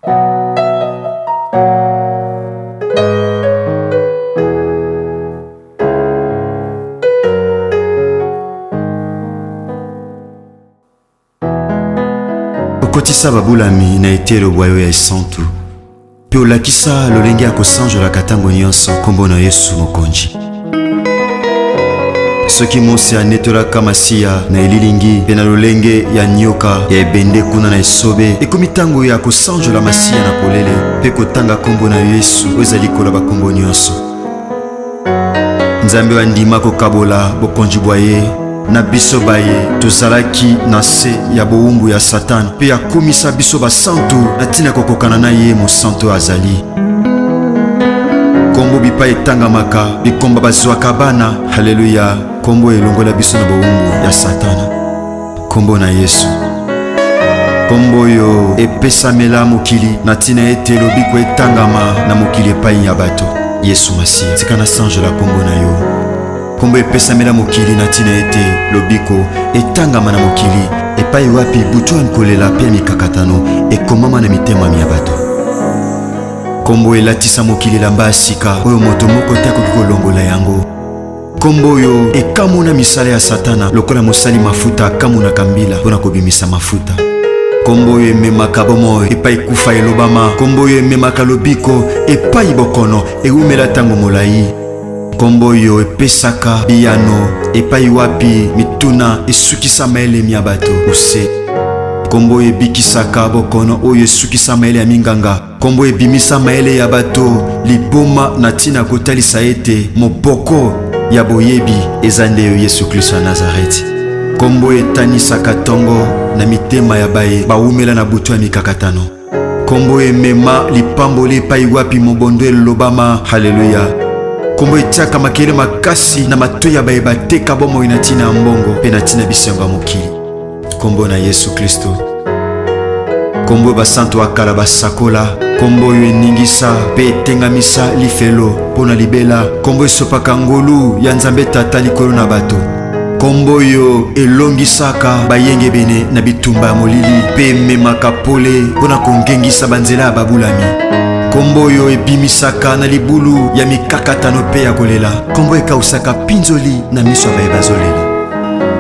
Okotisa babulami na etelo bwayo ya esantu pe olakisa lolenge ya kosanjolaka ntango nyonso kombo na Yesu mokonzi. Soki mosi anetolaka masiya na elilingi pe na lolenge ya nyoka ya ebende kuna na esobe ekomi ntango ya kosanjola masiya na polele pe kotanga kombo na Yesu oyo ezali kola bakombo nyonso. Nzambe andima kokabola bokonzi bwa ye na biso baye tozalaki na se ya bowumbu ya Satan pe akomisa biso basantu na ntina kokokana na ye mosantu azali. Kombo bipa etangamaka bikomba bazwaka bana. Haleluya. Kombo elongola biso na bowumbu ya Satana. Kombo na Yesu. Kombo yo epesamela mokili na ntina ete lobiko etangama na mokili epai ya bato. Yesu Masiya, tika na sanjola kombo na yo. Kombo epesamela mokili na ntina ete lobiko etangama na mokili epai wapi butu ankolela pe mikakatano ekomama na mitema ya bato. Kombo elatisa mokili lamba ya sika oyo moto moko te akoki kolongola yango. Kombo oyo ekamuna misala ya Satana lokola mosali mafuta akamunaka mbila mpona kobimisa mafuta. Kombo oyo ememaka bomoi epai kufa elobama. Kombo oyo ememaka lobiko epai bokono eumela ntango molai. Kombo oyo epesaka biyano epai wapi mituna esukisa maelemi ya bato ose. Kombo oyo ebikisaka bokono oyo esukisa maele ya minganga. Kombo ebimisa maele ya bato liboma na ntina kotalisa ete moboko ya boyebi eza nde yo Yesu Kristo ya Nazareti. Kombo etanisaka tongo na mitema ya baye baumela na butu ya mikakatano. Kombo emema lipamboli epai wapi mobondo elobama. Haleluya. Kombo etiaka makele makasi na matoi ya baye bateka bomoi na ntina ya mbongo pe na ntina bisengo ya mokili. Kombo na Yesu Kristo. Kombo basantu akala basakola. Kombo oyo eningisa pe etengamisa lifelo mpona libela. Kombo esopaka ngolu ya Nzambe Tata likolo na bato. Kombo oyo elongisaka bayenge bene na bitumba ya molili pe ememaka pole mpona kongengisa banzela ya babulami. Kombo oyo ebimisaka na libulu ya mikakatano pe ya kolela. Kombo ekausaka pinzoli na miso ya baye bazolela.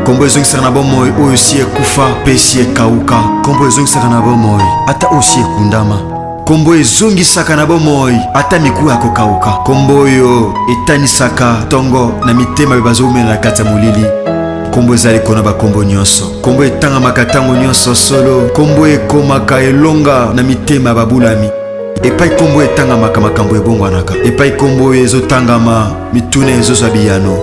Kombo ezongisaka na bomoi oyo si ekufa pe si ekauka. Kombo ezongisaka na bomoi ata oyo si ekundama. Kombo ezongisaka na bomoi ata miku ya kokauka. Kombo oyo etanisaka tongo na mitema pe bazoumela na kati ya molili. Kombo ezali kona bakombo nyonso. Kombo etangamaka ntango nyonso solo. Kombo ekomaka elonga na mitema ya babulami. Epai kombo etangamaka makambo ebongwanaka. Epai kombo oyo ezotangama mituna ezozwa biyano.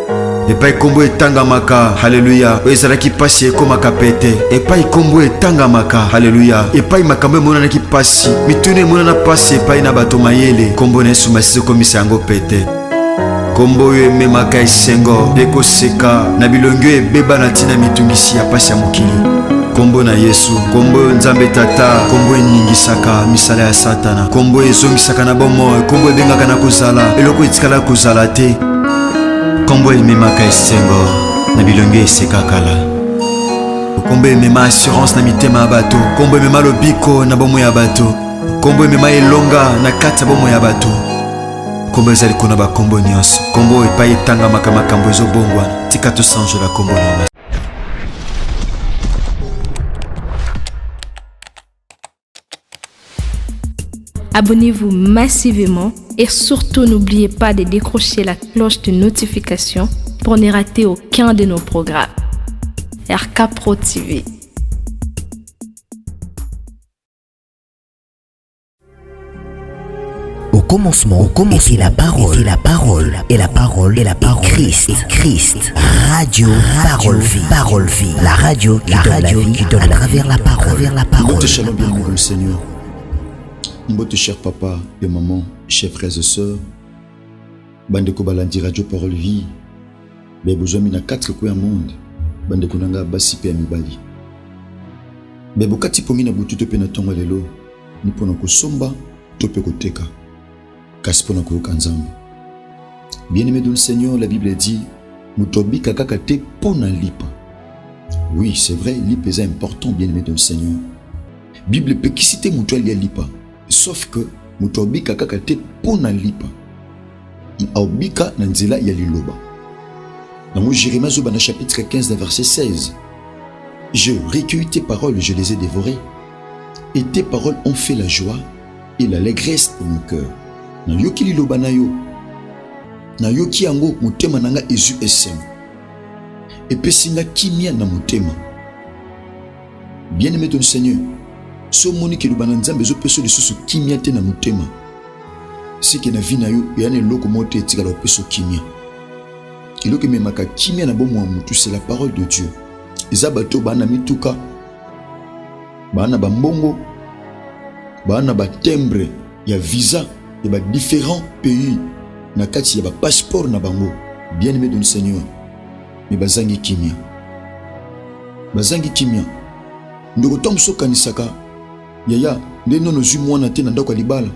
Epai kombo etangamaka. Haleluya. Oyo ezalaki pasi ekomaka pete. Epai kombo etangamaka. Haleluya. Epai makambo emonanaki pasi mituna emonana pasi epai na bato mayele. Kombo na Yesu Masiya ekomisa yango pete. Kombo oyo ememaka esengo pe koseka na bilongi oyo ebeba na ntina mitungisi ya pasi ya mokili. Kombo na Yesu. Kombo Nzambe Tata. Kombo eningisaka misala ya Satana. Kombo ezongisaka na bomoi. Kombo ebengaka na kozala eloko etikala kozala te. Kombo ememaka esengo na bilongi eseka kala. Kombo emema assurance na mitema ya bato. Kombo emema lobiko na bomoi ya bato. Kombo emema elonga na kati ya bomoi ya bato. Kombo ezali kuna bakombo nyonso. Kombo epai etangamaka makambo ezobongwana. Tika tosanjola kombo na Masiya. Abonnez-vous massivement et surtout n'oubliez pas de décrocher la cloche de notification pour ne rater aucun de nos programmes. RK Pro TV. Au commencement était la parole, et la parole est Christ. Radio, parole vie, la radio qui donne la vie à travers la parole. Mbote shalom, bienvenue dans le Seigneur. Mbote cher papa et maman, chers frères et sœurs, bandeko balandi radio parole vie, besoin mina 4 coins monde, bandeko nanga basi pe mibali. Bebokati pongi na butu to pe na tongo lelo, ni pona kosomba to pe koteka. Kaspona koyoka Nzambe. Bien-aimé dans le Seigneur, la Bible dit mutobi kaka te pona lipa. Oui, c'est vrai, lipa est important, bien-aimé dans le Seigneur. Bible peut qui citer mutoali ya lipa. sauf que moto obika kaka te pona lipa obika na nzela ya liloba. Dans Jérémie zoba na chapitre 15 verset 16. Je recueillis tes paroles, je les ai dévorées, et tes paroles ont fait la joie et l'allégresse de mon cœur. Na yoki liloba na yo, na yoki yango motema nanga ezu esem, epesinga kimia na motema. Bien-aimé ton Seigneur, so moni ke liloba na Nzambe ezopeso lisusu kimia te na motema, seke na vi na yo eyana eloko moko te etikala opeso kimia. Eloko ememaka kimia na bomoi ya mutu, c'est la parole de Dieu. Eza bato bana mituka, bana bambongo, bana batembre ya visa ya ba différents pays na kati ya ba passeport na bango. Bien-aimé don Seigneur, mais bazangi kimia, bazangi kimia. Ndoko tomso kanisaka yaya nde nono zwi mwana te na ndako ya libala,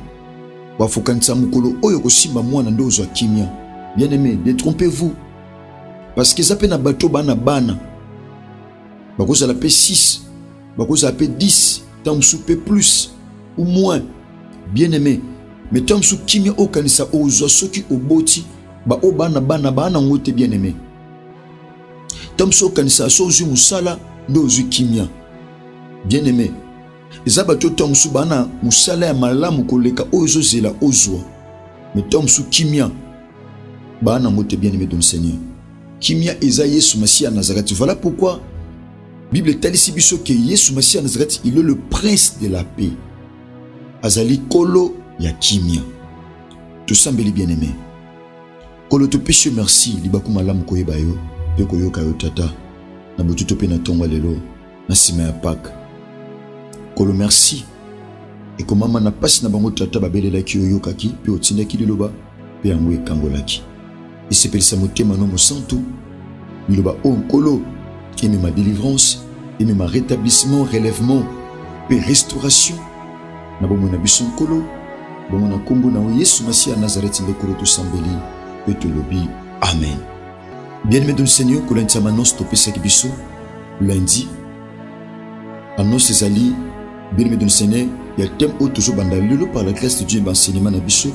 bafokanisa mokolo oyo kosimba mwana ndo ozwa kimia. Bien-aimé, détrompez-vous, parce que eza pe na bato bana bana bakozala pe 6, bakozala pe 10, tamsu pe plus ou moins. Bien-aimé, mais tamsu kimia okanisa ozwa soki oboti ba o bana bana ngote. Bien-aimé, tamsu okanisa so ozwi musala ndo ozwi kimia. Bien-aimé, eza bato tamsu bana musala ya malamu koleka ozo zela ozwa, mais tamsu kimia bana ngote. Bien-aimé don Seigneur, kimia eza Yesu Masiya Nazareth. Voilà pourquoi Bible talisi biso que Yesu Masiya Nazareth, il est le prince de la paix. Azali kolo ya kimia. Tout sambeli bien-aimé. Kolo to péché merci libaku malamu koyeba yo pe koyoka yo tata na botuto pe na tonga lelo na sima ya Pâques. Kolo merci. Et comme maman na pasi na bango tata babelela ki oyokaki pe otindaki liloba pe yango ekangolaki. Et c'est pelisa motema no mosantu liloba o kolo aimez ma délivrance, aimez ma rétablissement, relèvement, paix, restauration. Na bomo na biso kolo, bomo na kombo na Yesu Masiya Nazareth ndekolo to sambeli, pe to lobi. Amen. Bien-aimé dans le Seigneur, que lundi annonce to pesa biso, lundi annonce ezali. Bien-aimé dans le Seigneur, il y a le thème au toujours bandalilo par la grâce de Dieu enseignement na biso.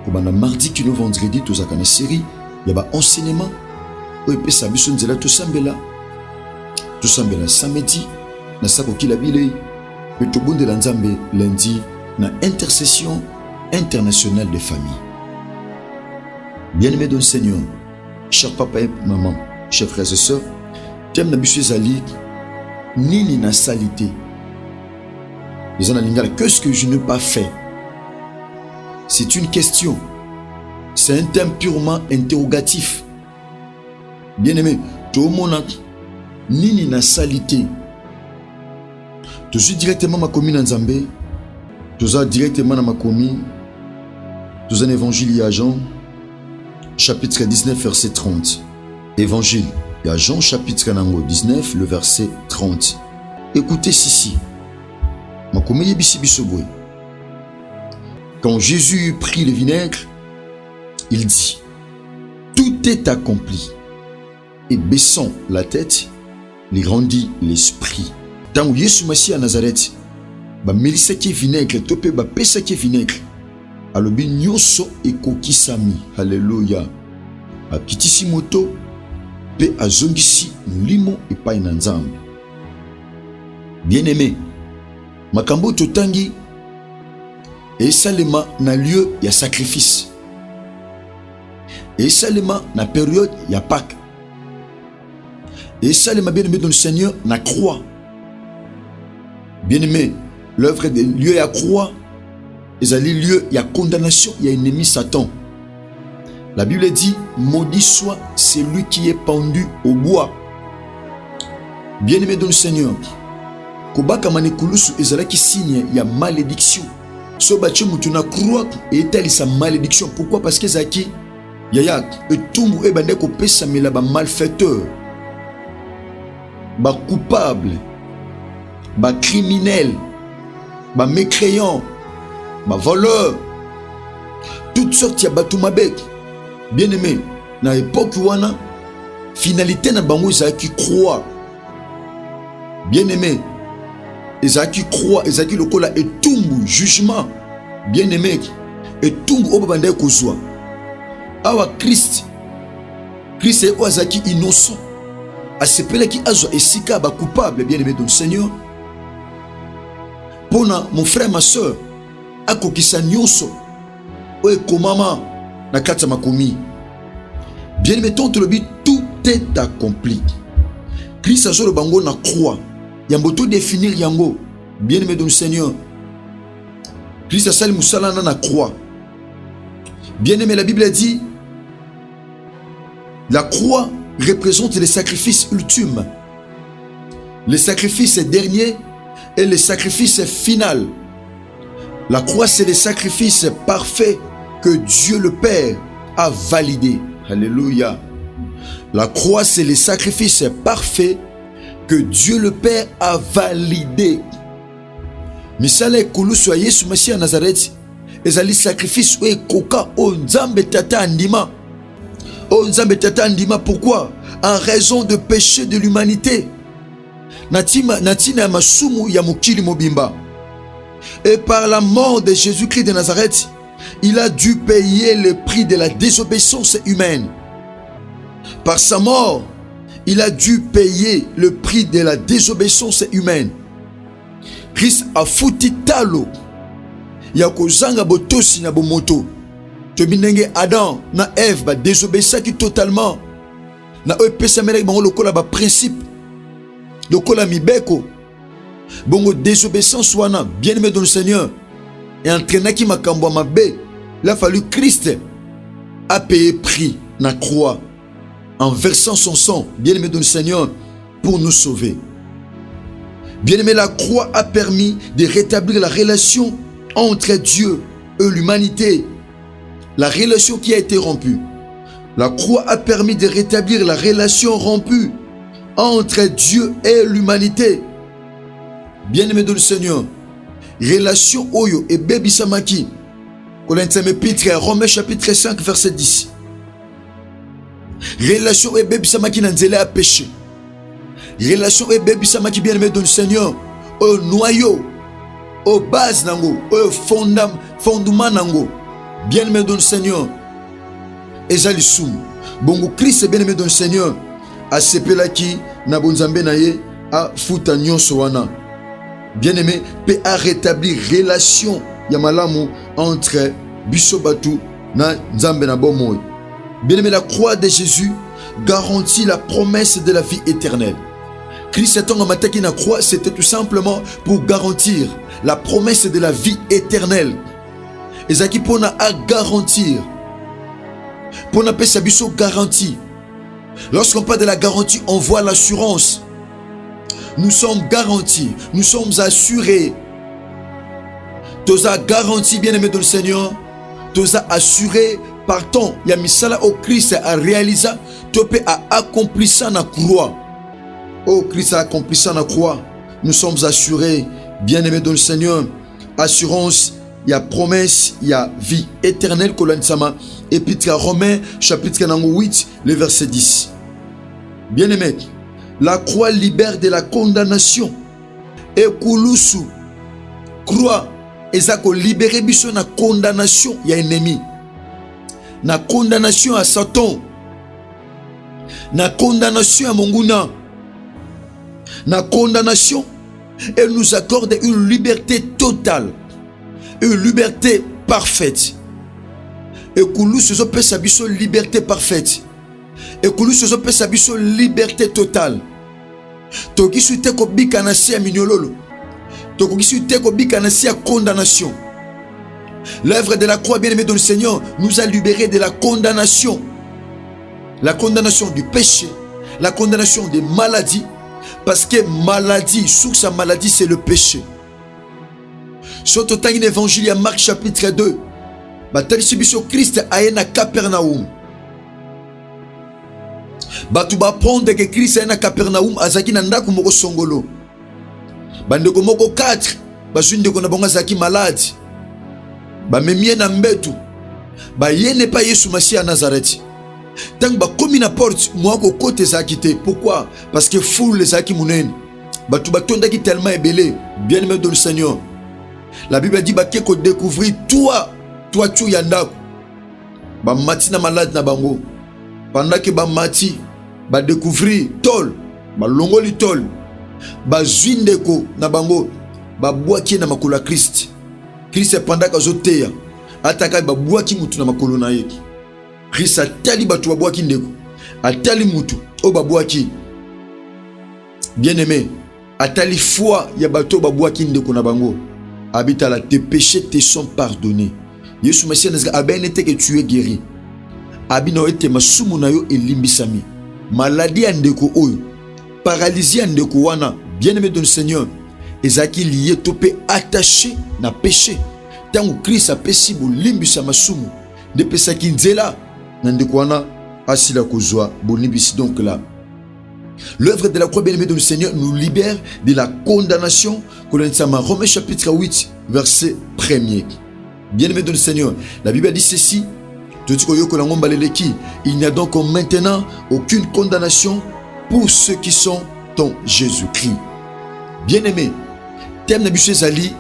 Ko banda mardi kino vendredi to zakana série, il y a ba enseignement. Pesa biso nzela to sambela samedi na sako kila bile pe to bondela Nzambe lundi na intercession internationale des familles. Bien-aimé dans le Seigneur, chers papa et maman, chers frères et sœurs, thème na biso ezali nini na salité. Les analingala, qu'est-ce que je n'ai pas fait? C'est une question. C'est un thème purement interrogatif. Bien-aimé, tout le monde nini na salité. Tu suis directement ma commune en Zambé. Tu as directement dans ma commune. Tu as un évangile à Jean, chapitre 19, verset 30. Évangile à Jean, chapitre 19, le verset 30. Écoutez ceci. Ma commune bisi bisobwe. Quand Jésus prit le vinaigre, il dit: tout est accompli. Et baissant la tête, il rendit l'esprit. Tant Yesu Masiya Nazareth, ba melisaki vinaigre, tope ba pesaki vinaigre, alobi nyoso ekokisami. Alléluia. Akitisi moto, pe azongisi mulimo epai na Nzambe. Bien-aimé, makambo totangi esalema na lieu ya sacrifice. Esalema na période ya Pâques. Et ça, les bien-aimés dans le Seigneur, na croix. Bien-aimé, l'œuvre de lieu à croix, ils allaient lieu, il y a condamnation, il y a ennemi Satan. La Bible dit: maudit soit celui qui est pendu au bois. Bien-aimé dans le Seigneur, Kobaka Manikulusu, ils allaient qui signe, il y a malédiction. So bâti mutuna croix et étale sa malédiction. Pourquoi? Parce que Zaki, yaya, et tout et bande ko pesa mela ba malfaiteur. Ba coupable, ba criminel, ba mécréant, ba voleur, toutes sortes ya batumabek. Bien-aimé, na époque wana, finalité na bango za qui croit. Bien-aimé, ezaki croix, ezaki lokola etumbu jugement bien aimé, etumbu oyo babandaki kozwa awa Christ est azaki innocent, asepelaki azwa esika ba coupable bien aimé donc Seigneur. Pona mon frère ma soeur akokisa nyonso oyo ekomama na kati ya makomi. Bien aimé tonto lobi tout est accompli. Christ azolo bango na croix. Yambo tout définir yango. Bien aimé donc Seigneur. Christ asali musala na croix. Bien aimé, la Bible dit la croix représente les sacrifices ultimes, les sacrifices derniers et les sacrifices final. La croix, c'est les sacrifices parfaits que Dieu le Père a validés. Alléluia. La croix, c'est les sacrifices parfaits que Dieu le Père a validés. Misale kulusu ya Yesu Masiya Nazareth ezali sacrifice oyo ekoka o Nzambe Tata andima. O Nzambe Tata andima, pourquoi? En raison de péché de l'humanité. Natina ya masumu ya mokili mobimba. Et par la mort de Jésus-Christ de Nazareth, il a dû payer le prix de la désobéissance humaine. Par sa mort, il a dû payer le prix de la désobéissance humaine. Christ a fouti talo ya kozanga botosi na bomoto. Tobinenge Adam na Ève ba désobéissaki totalement. Na opesa meleki bango lokola ba principe. Lokola mibeko. Bongo désobéissance wana, bien aimé dans le Seigneur, et entraînaki makambo mabe. Il a fallu Christ a payé prix na croix en versant son sang, bien aimé dans le Seigneur, pour nous sauver. Bien aimé, la croix a permis de rétablir la relation entre Dieu et l'humanité. La relation qui a été rompue. La croix a permis de rétablir la relation rompue entre Dieu et l'humanité. Bien aimé dans le Seigneur, relation oyo et baby samaki. Corinthiens épître, Romains chapitre 5 verset 10. Relation et baby samaki nanzele a péché. Relation et baby samaki, bien aimé dans le Seigneur, au noyau, aux bases nango, au fondement nango, bien aimé dans le Seigneur. Ezali soum. Bongo Christ bien aimé dans le Seigneur. A sepelaki na bonzambe na ye a futa nyonso wana. Bien aimé, peut a rétablir relation ya malamu entre biso batu na nzambe na bomoy. Bien aimé, la croix de Jésus garantit la promesse de la vie éternelle. Christ étant amataki na croix, c'était tout simplement pour garantir la promesse de la vie éternelle. Ezaki pona a garantir. Pona pe sabiso garantie. Lorsqu'on parle de la garantie, on voit l'assurance. Nous sommes garantis, nous sommes assurés. Toza garanti, bien aimé dans le Seigneur. Toza assuré par ton yamisala au Christ a réalisé, topé a accompli ça na croix. Oh, Christ a accompli ça na croix. Nous sommes assurés, bien aimé dans le Seigneur. Assurance, il y a promesse, il y a vie éternelle. Épître à Romains, chapitre 8, le verset 10. Bien aimé, la croix libère de la condamnation. Et Kouloussou, croix, ezako libérer biso na condamnation, il y a ennemi. Na condamnation à Satan. Na condamnation à Monguna. Na condamnation, elle nous accorde une liberté totale, une liberté parfaite. Et Koulou se peut s'abisso liberté parfaite. Et Koulou se peut s'abisso liberté totale. Toki su te ko bikanasi a mignololo. Toki su te ko bikanasi a condamnation. L'œuvre de la croix, bien aimée dans le Seigneur, nous a libérés de la condamnation. La condamnation du péché, la condamnation des maladies. Parce que maladie, sous sa maladie, c'est le péché. Surtout dans l'évangile à Marc chapitre 2, Christ a na Capernaum. Batu ba prendre que Christ a na Capernaum azaki na ndako moko songolo. Bandeko moko 4, bazunde ko na bonga zaki malade. Ba memie na mbetu. Ba yene pa Yesu Masiya Nazareth. Tant ba komi na porte moi ko kote zakite. Pourquoi? Parce que foule les zaki munene. Batubatonda qui tellement ébélé. Bien-aimé dans le Seigneur. La Bible dit qu'il faut découvrir toi tu yandako. Ba mati na malade na bango. Pendant que ba mati ba découvrir tol, ba longoli tol, ba zwindeko na bango, ba boaki na makolo Christ. Christ pendant que zoteya, ataka ba boaki mutu na makolo na ye. Christ atali batu ba boaki ndeko. Atali mutu o ba boaki. Bien-aimé, atali foi ya bato ba boaki ndeko na bango. Habitala, tes péchés te sont pardonnés. Yesu Messia n'a pas été que tu es guéri. Abino ete masumu na yo elimbisami. Maladie andeko oyo, paralysie andeko wana, bien-aimé dans le Seigneur, ezaki lié topé attaché na péché. Tant que Christ a péché bo limbisa masumu, de pesaki nzela na ndeko wana asila kozwa bo limbisi donc là. L'œuvre de la croix, bien-aimé dans le Seigneur, nous libère de la condamnation. Romains chapitre 8, verset 1er. Bien-aimé dans le Seigneur, la Bible dit ceci. Il n'y a donc maintenant aucune condamnation pour ceux qui sont en Jésus-Christ. Bien-aimé, thème de Biché Zali,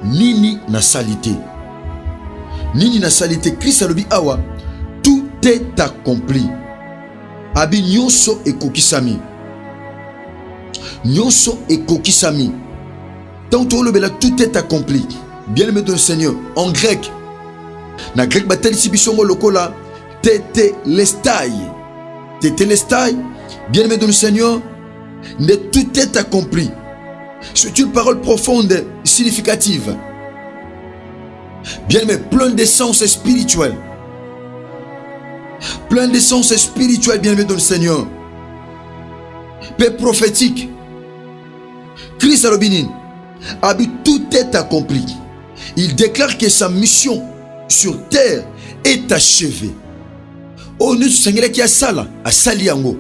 Nini na salité. Nini na salité, Christ a le dit, awa, tout est accompli. Abi nyonso et kokisami. Nyonso et kokisami. Tant que tout est accompli. Bien-aimé dans le Seigneur, en grec, na grec batel sibisongo lokola tetelestai. Tetelestai, bien-aimé dans le Seigneur, tout est accompli. C'est une parole profonde, significative. Bien-aimé, plein d'essence spirituelle. Plein d'essence spirituelle, bien-aimé dans le Seigneur. Paix prophétique. Christ Alobinin. Tout est accompli. Il déclare que sa mission sur terre est achevée. Oh, nous sommes qui a sala, a saliango.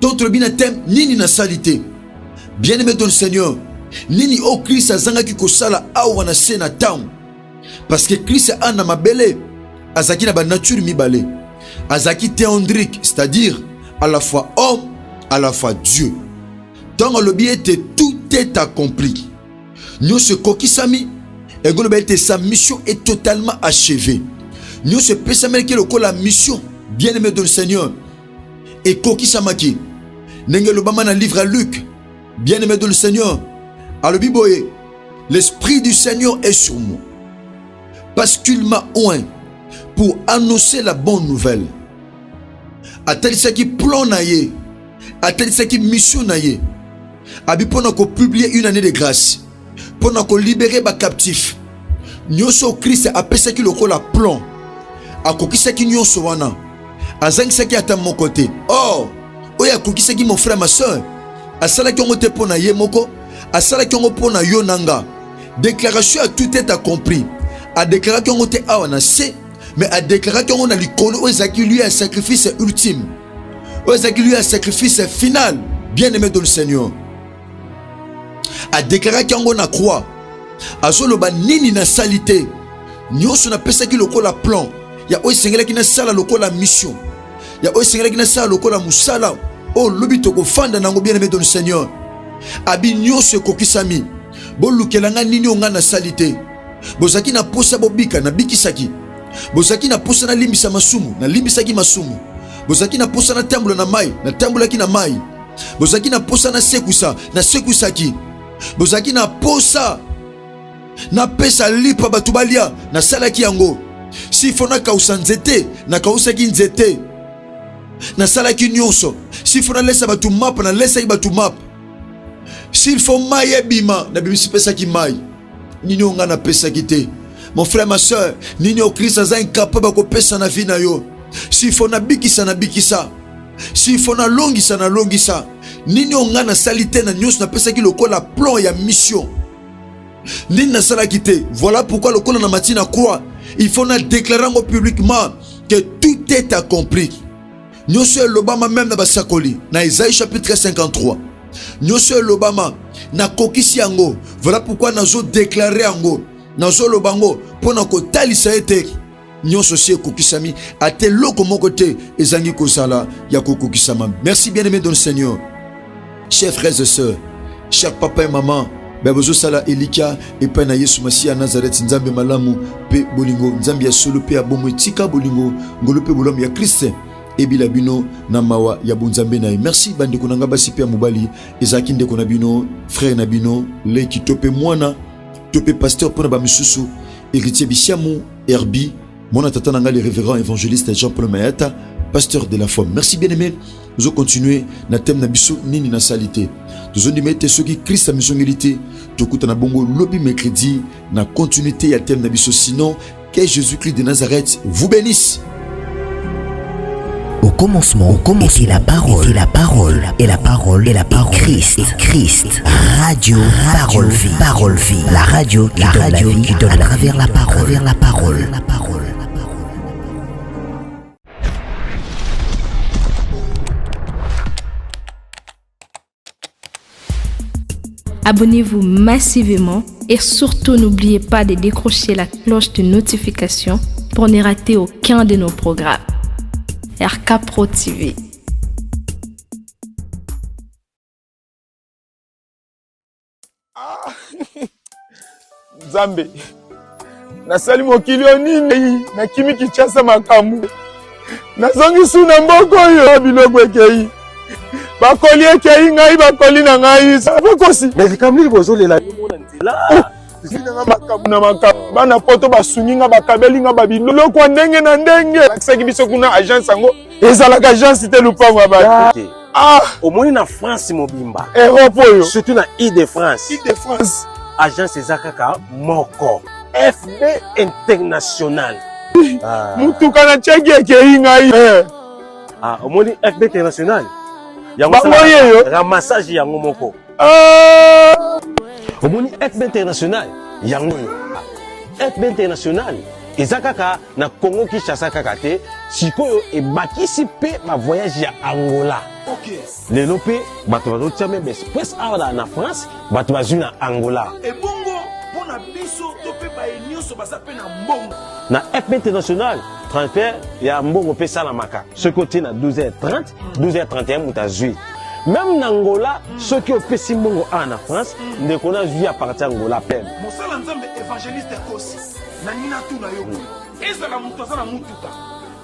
D'autres binatem, nini na salité. Bien-aimé dans le Seigneur, nini o Christ a zanga ki ko sala awana sena tam. Parce que Christ a na mabele, azaki na ba nature mibale. Azaki théandrique, c'est-à-dire à la fois homme, à la fois Dieu. Dans le biais tout est accompli. Nous se kokisami et sa mission est totalement achevée. Nous se pesame que la mission bien-aimé dans le Seigneur et kokisamaki. Nenge le bama na livre à Luc, bien-aimé dans le Seigneur. À le biboye, l'esprit du Seigneur est sur moi parce qu'il m'a oint pour annoncer la bonne nouvelle. Atalisa qui plan naye, atalisa qui mission naye. Abi pendant qu'on publie une année de grâce, pendant qu'on libère les captifs, Nyoso Christ a pensé qu'il a plan, a kokisa qui nyoso wana, a zangisa qui attend mon côté. Oh, oya kokisa qui mon frère ma soeur, a sala qui on te pona yemoko, a sala qui on pona yonanga. Déclaration à tout est accompli. A déclaré qu'on te awana c'est, mais a déclaré qu'on a l'icône qui lui a un sacrifice ultime, qui lui a un sacrifice final. Bien-aimé dans le Seigneur. A déclaré qu'on a croix. A zoloba nini na salité. Nyoso na pesa ki lokola plan. Ya oy sengela ki na sala lokola mission. Ya oy sengela ki na sala lokola musala. Oh lobito ko fanda nango bien-aimé dans le Seigneur. Abi nyoso kokisami. Bo lukelanga nini onga na salité. Bozaki na posa bobika na bikisaki. Bozaki na posa na limbisa masumu na limbisaki masumu. Bozaki na posa na tambula na mai na tambulaki na mai. Bozaki na posa na sekusa na sekusaki. Bozaki na posa na pesa lipa batubalia na salaki yango. Si fona kausa nzete na kausaki nzete na salaki nyonso. Si fona lesa batu map na lesa batu map. S'il faut maye bima na bimisi pesa ki mai. Nini onga na pesa kite. Mon frère ma soeur, nini o Christ aza incapable ko pesa na vie na yo. Si fona bikisa na bikisa. Si fona longisa na longisa. Nini onga na salité na nyos na pesa ki lokola plan ya mission. Nini na sala kite. Voilà pourquoi lokola na matina croix, il faut na déclarer publiquement que tout est accompli. Nyos l'Obama même na basakoli na Isaïe chapitre 53. Nyos l'Obama na kokisi yango. Voilà pourquoi nazo déclarer yango. Nazo lobango pona ko talisa ete nyonso si kokisami ate loko moko te ezangi ko sala ya kokisama. Merci bien-aimé dans le Seigneur. Chers frères et sœurs, Cher papa et maman, babozo sala elika epai na Yesu Masiya Nazareth nzambe malamu pe bolingo nzambe ya solo pe abomo etika bolingo ngolo pe bolamu ya Christ ebila bino na mawa ya bonzambe na ye. Merci bandeko nanga basi pe mobali ezaki ndeko na bino frère na bino leki tope mwana tope pasteur pona ba misusu héritier Bishamu Herbi mona tata nanga le révérend évangéliste Jean-Paul Mayata pasteur de la foi. Merci bien aimé. Nous allons continuer na thème na biso nini na salité. Nous allons mettre ceux qui Christ a missionalité. Tu écoutes na bongo lobby mercredi na continuité ya thème na biso sinon que Jésus-Christ de Nazareth vous bénisse. Au commencement était la parole, et la parole, et la parole, et la parole, Christ, radio, parole vie, la radio qui donne à travers la parole. Abonnez-vous massivement et surtout n'oubliez pas de décrocher la cloche de notification pour ne rater aucun de nos programmes. RK Pro TV. Zambe nasali mokili onini na kimi kichasa makamu nazongi suna mboko yo biloko ekei bakoli ekei ngai bakoli na ngai bakosi mais kamli bozolela mona nzela zina makamu na makamu bana poto basungi nga bakabeli nga babiloko ndenge na ndenge akisaki biso kuna agence yango ezalaka agence te lupango ba omoni na France mobimba Europe oyo surtout na Île-de-France agence ezakaka moko FB International mutuka na cheki ekei ngai omoni FB International yango ramassage yango moko omoni FB International yango FB International ezakaka na Congo Kinshasa kaka te sikoyo ebakisi pe ba voyage ya Angola. Lelo pe bato bazotia même express awa na France bato bazwi na Angola. Ebongo pona biso to pe ba nyonso basape na mbongo. Na FB International transfert ya mbongo pe sala maka. Ce côté na 12h30, 12h31 mutazui. Même na Angola, ceux qui ont fait si mbongo en France, ne connaissent vu à partir d'Angola peine. Mosala nzambe évangéliste aussi. Na nina tu na yo. Ezala mutu azala mutuka.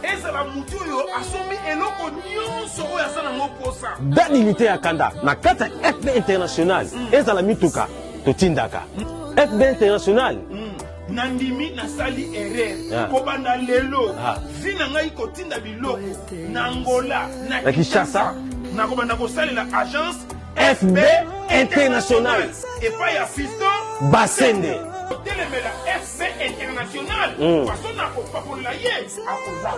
Ezala mutu yo asomi eloko nyonso oyo azala ngoposa. Danilité ya kanda na kata FB International. Ezala mituka totindaka. FB International. Nandimi na sali erreur. Kobanda lelo. Vina ngai kotinda biloko na Angola na Kinshasa. Na kobanda kosalela agence FB International. Et pas ya fiston Basende. Telemela FB International. Parce na kopakola ye akoza.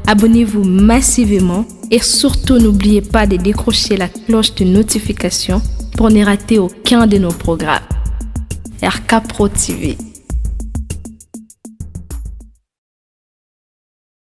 Abonnez-vous massivement et surtout n'oubliez pas de décrocher la cloche de notification pour ne rater aucun de nos programmes. RK Pro TV.